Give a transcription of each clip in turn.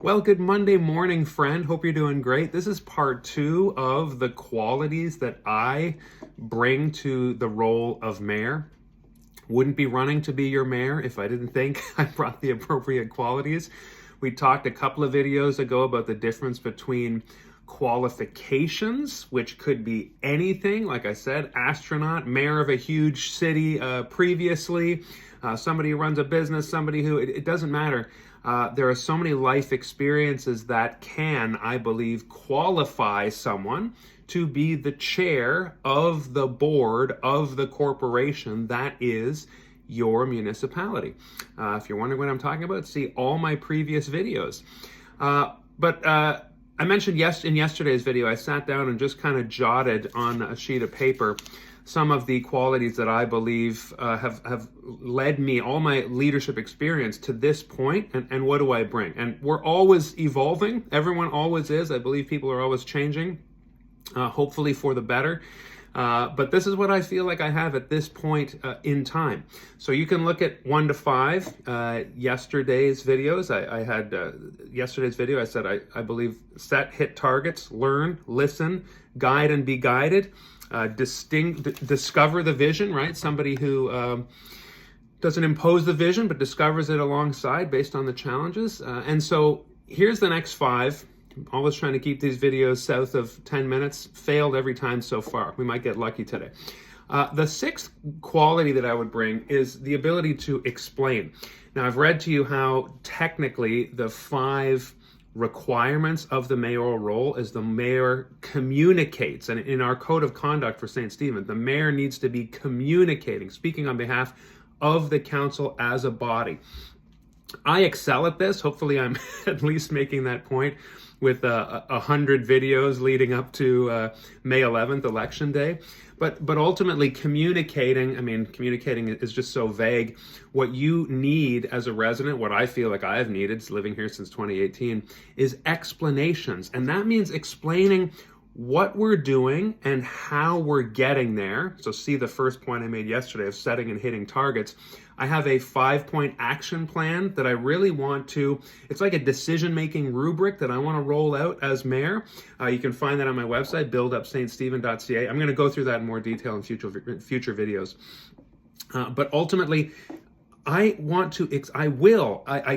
Well, good Monday morning, friend. Hope you're doing great. This is part two of the qualities that I bring to the role of mayor. Wouldn't be running to be your mayor if I didn't think I brought the appropriate qualities. We talked a couple of videos ago about the difference between qualifications, which could be anything, like I said, astronaut, mayor of a huge city previously, somebody who runs a business, somebody who, it doesn't matter. There are so many life experiences that can, I believe, qualify someone to be the chair of the board of the corporation that is your municipality. If you're wondering what I'm talking about, see all my previous videos. I mentioned in yesterday's video, I sat down and just kind of jotted on a sheet of paper some of the qualities that I believe have led me, all my leadership experience to this point, and what do I bring? And we're always evolving. Everyone always is. I believe people are always changing, hopefully for the better. But this is what I feel like I have at this point in time. So you can look at 1 to 5. Yesterday's videos, I had yesterday's video, I said I believe set, hit targets, learn, listen, guide and be guided. Discover the vision, right? Somebody who doesn't impose the vision, but discovers it alongside based on the challenges. And so here's the next 5. I'm always trying to keep these videos south of 10 minutes. Failed every time so far. We might get lucky today. The 6th quality that I would bring is the ability to explain. Now, I've read to you how technically the 5 requirements of the mayoral role is the mayor communicates. And in our code of conduct for St. Stephen, the mayor needs to be communicating, speaking on behalf of the council as a body. I excel at this. Hopefully I'm at least making that point with 100 videos leading up to May 11th, Election Day. But ultimately communicating is just so vague. What you need as a resident, what I feel like I've needed, living here since 2018, is explanations. And that means explaining what we're doing and how we're getting there. So see the first point I made yesterday of setting and hitting targets. I have a 5-point action plan that I really want to, it's like a decision-making rubric that I want to roll out as mayor. You can find that on my website, buildupststephen.ca. I'm going to go through that in more detail in future videos. But ultimately, I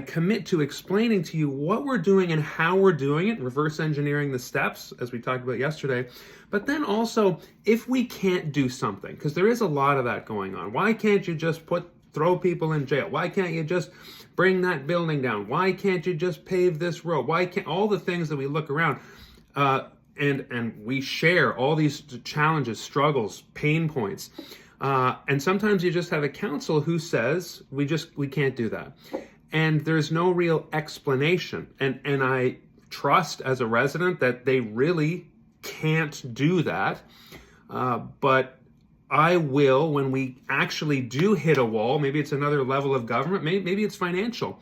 commit to explaining to you what we're doing and how we're doing it, reverse engineering the steps, as we talked about yesterday. But then also, if we can't do something, because there is a lot of that going on, why can't you just throw people in jail? Why can't you just bring that building down? Why can't you just pave this road? Why can't all the things that we look around and we share all these challenges, struggles, pain points. And sometimes you just have a council who says, we can't do that. And there's no real explanation. And I trust as a resident that they really can't do that. But I will, when we actually do hit a wall, maybe it's another level of government, maybe it's financial,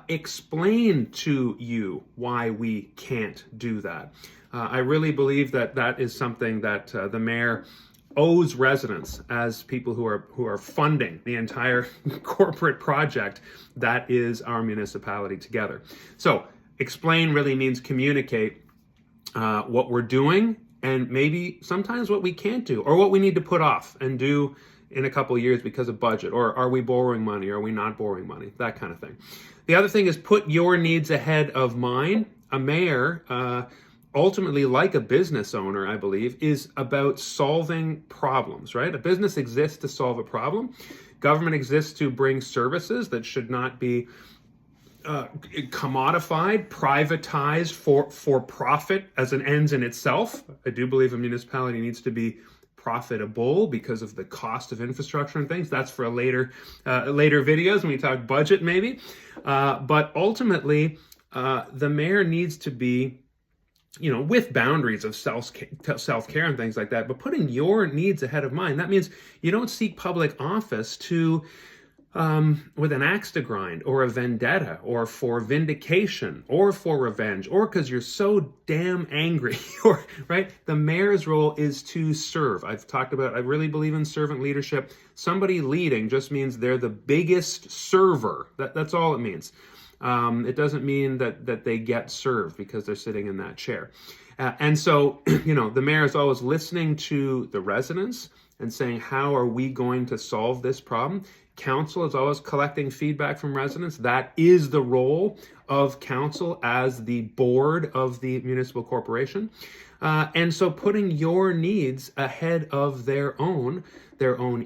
explain to you why we can't do that. I really believe that is something that the mayor owes residents as people who are funding the entire corporate project that is our municipality together. So explain really means communicate what we're doing and maybe sometimes what we can't do or what we need to put off and do in a couple of years because of budget, or are we borrowing money? Are we not borrowing money? That kind of thing. The other thing is put your needs ahead of mine. A mayor, ultimately, like a business owner, I believe, is about solving problems, right? A business exists to solve a problem. Government exists to bring services that should not be commodified, privatized for profit as an ends in itself. I do believe a municipality needs to be profitable because of the cost of infrastructure and things. That's for later videos when we talk budget maybe. But ultimately, the mayor needs to be, with boundaries of self-care and things like that, but putting your needs ahead of mine. That means you don't seek public office with an axe to grind or a vendetta or for vindication or for revenge or because you're so damn angry, right? The mayor's role is to serve. I really believe in servant leadership. Somebody leading just means they're the biggest server. That's all it means. it doesn't mean that they get served because they're sitting in that chair. And so, the mayor is always listening to the residents and saying, how are we going to solve this problem? Council is always collecting feedback from residents. That is the role of council as the board of the municipal corporation. And so putting your needs ahead of their own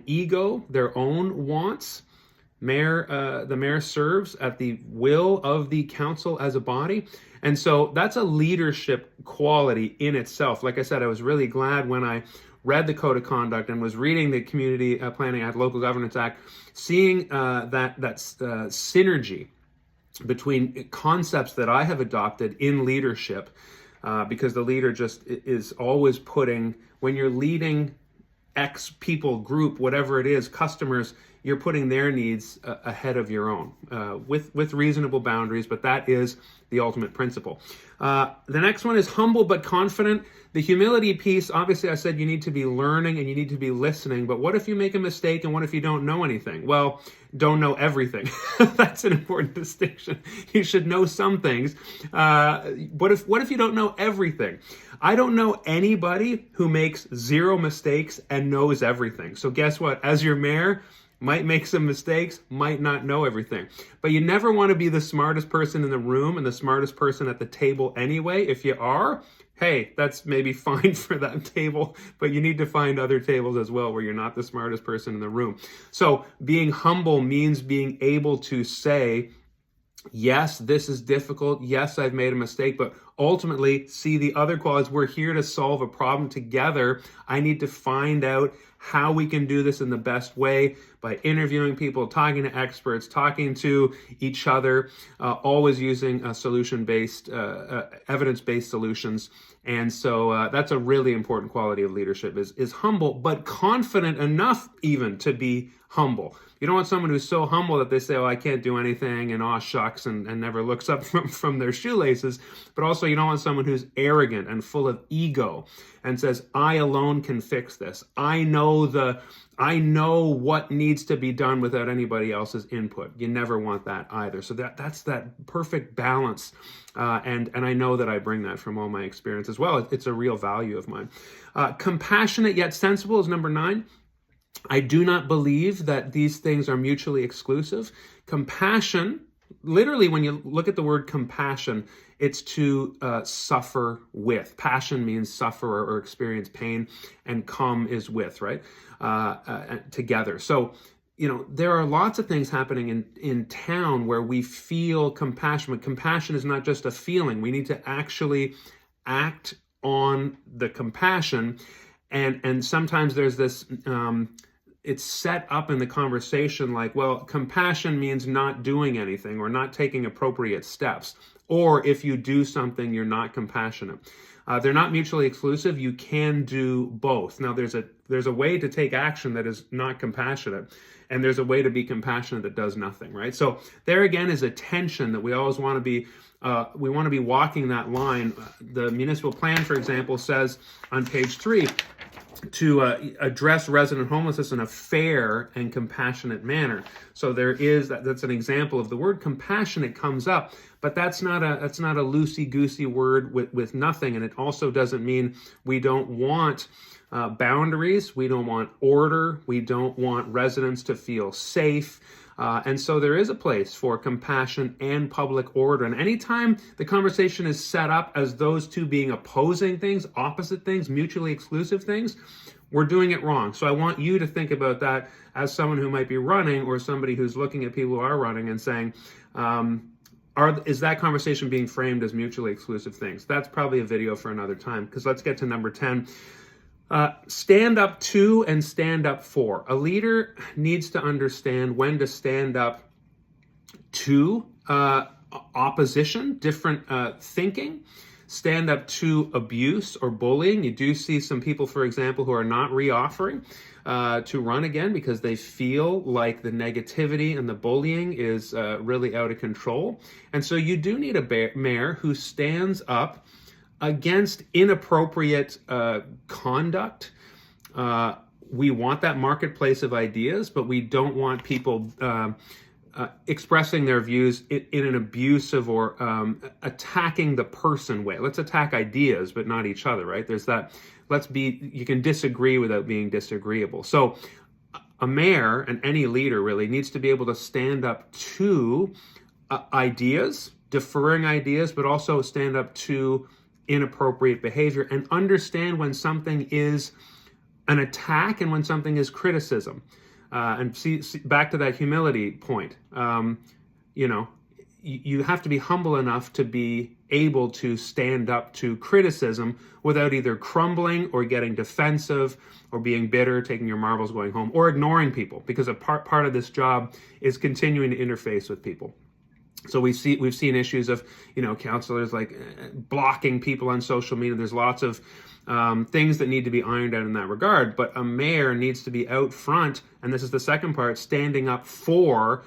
ego, their own wants. The mayor serves at the will of the council as a body. And so that's a leadership quality in itself. Like I said, I was really glad when I read the Code of Conduct and was reading the Community Planning Act, Local Governance Act, seeing that synergy between concepts that I have adopted in leadership, because the leader just is always putting, when you're leading X people, group, whatever it is, customers, you're putting their needs ahead of your own with reasonable boundaries, but that is the ultimate principle. The next one is humble but confident. The humility piece, obviously I said you need to be learning and you need to be listening, but what if you make a mistake and what if you don't know anything? Well, don't know everything. That's an important distinction. You should know some things. What if you don't know everything? I don't know anybody who makes zero mistakes and knows everything. So guess what? As your mayor, might make some mistakes, might not know everything. But you never want to be the smartest person in the room and the smartest person at the table anyway. If you are, hey, that's maybe fine for that table, but you need to find other tables as well where you're not the smartest person in the room. So being humble means being able to say, yes, this is difficult. Yes, I've made a mistake, but ultimately see the other qualities. We're here to solve a problem together. I need to find out how we can do this in the best way by interviewing people, talking to experts, talking to each other, always using solution-based, evidence-based solutions. And so that's a really important quality of leadership is humble, but confident enough even to be humble. You don't want someone who's so humble that they say, oh, I can't do anything, and aw shucks, and never looks up from their shoelaces. But also you don't want someone who's arrogant and full of ego and says, I alone can fix this. I know what needs to be done without anybody else's input. You never want that either. So that's that perfect balance. And I know that I bring that from all my experience as well. It's a real value of mine. Compassionate yet sensible is number 9. I do not believe that these things are mutually exclusive. Compassion, literally when you look at the word compassion, it's to suffer with. Passion means suffer or experience pain, and come is with, right? Together. So, there are lots of things happening in town where we feel compassion, but compassion is not just a feeling. We need to actually act on the compassion. And sometimes there's this, it's set up in the conversation like, well, compassion means not doing anything or not taking appropriate steps. Or if you do something, you're not compassionate. They're not mutually exclusive. You can do both. Now, there's a way to take action that is not compassionate, and there's a way to be compassionate that does nothing, right? So there again is a tension that we always want to be. We want to be walking that line. The municipal plan, for example, says on page 3 to address resident homelessness in a fair and compassionate manner. So that's an example of the word compassionate comes up, but that's not a loosey-goosey word with nothing. And it also doesn't mean we don't want boundaries, we don't want order, we don't want residents to feel safe. And so there is a place for compassion and public order. And anytime the conversation is set up as those two being opposing things, opposite things, mutually exclusive things, we're doing it wrong. So I want you to think about that as someone who might be running or somebody who's looking at people who are running and saying, is that conversation being framed as mutually exclusive things? That's probably a video for another time, because let's get to number 10. Stand up to and stand up for. A leader needs to understand when to stand up to opposition, different thinking, stand up to abuse or bullying. You do see some people, for example, who are not reoffering to run again because they feel like the negativity and the bullying is really out of control. And so you do need a mayor who stands up against inappropriate conduct. We want that marketplace of ideas, but we don't want people expressing their views in an abusive or attacking the person way. Let's attack ideas, but not each other, right? There's that, you can disagree without being disagreeable. So a mayor and any leader really needs to be able to stand up to ideas, deferring ideas, but also stand up to inappropriate behavior and understand when something is an attack and when something is criticism. And see, back to that humility point, you have to be humble enough to be able to stand up to criticism without either crumbling or getting defensive or being bitter, taking your marbles, going home, or ignoring people, because a part of this job is continuing to interface with people. So we've seen issues of, counselors like blocking people on social media. There's lots of things that need to be ironed out in that regard. But a mayor needs to be out front, and this is the second part, standing up for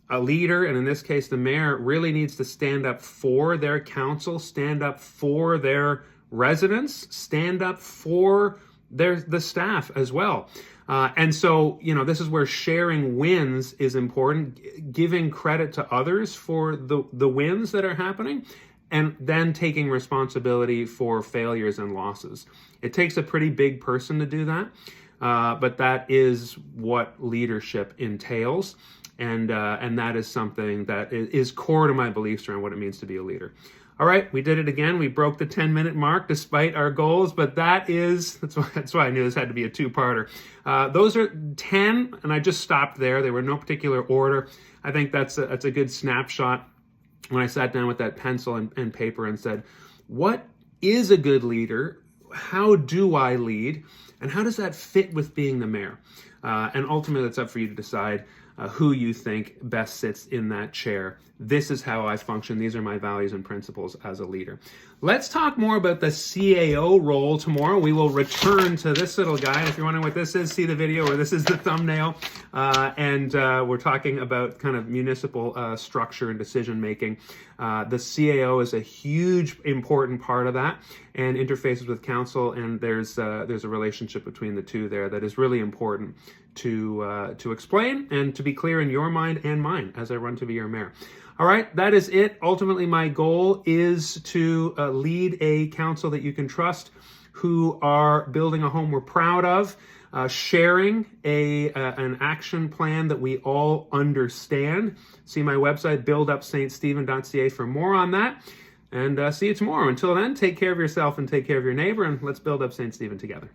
a leader. And in this case, the mayor really needs to stand up for their council, stand up for their residents, stand up for the staff as well. And so, this is where sharing wins is important, giving credit to others for the wins that are happening, and then taking responsibility for failures and losses. It takes a pretty big person to do that, but that is what leadership entails, and that is something that is core to my beliefs around what it means to be a leader. All right, we did it again. We broke the 10-minute mark despite our goals, but that's why I knew this had to be a two-parter. Those are 10, and I just stopped there. They were in no particular order. I think that's a good snapshot when I sat down with that pencil and paper and said, what is a good leader? How do I lead? And how does that fit with being the mayor? And ultimately, it's up for you to decide who you think best sits in that chair. This is how I function. These are my values and principles as a leader. Let's talk more about the CAO role tomorrow. We will return to this little guy. If you're wondering what this is, see the video, or this is the thumbnail. And we're talking about kind of municipal structure and decision making. The CAO is a huge, important part of that, and interfaces with council. And there's a relationship between the two there that is really important to explain and to be clear in your mind and mine as I run to be your mayor. All right, that is it. Ultimately, my goal is to lead a council that you can trust, who are building a home we're proud of, sharing an action plan that we all understand. See my website, buildupststephen.ca, for more on that. And see you tomorrow. Until then, take care of yourself and take care of your neighbor, and let's build up St. Stephen together.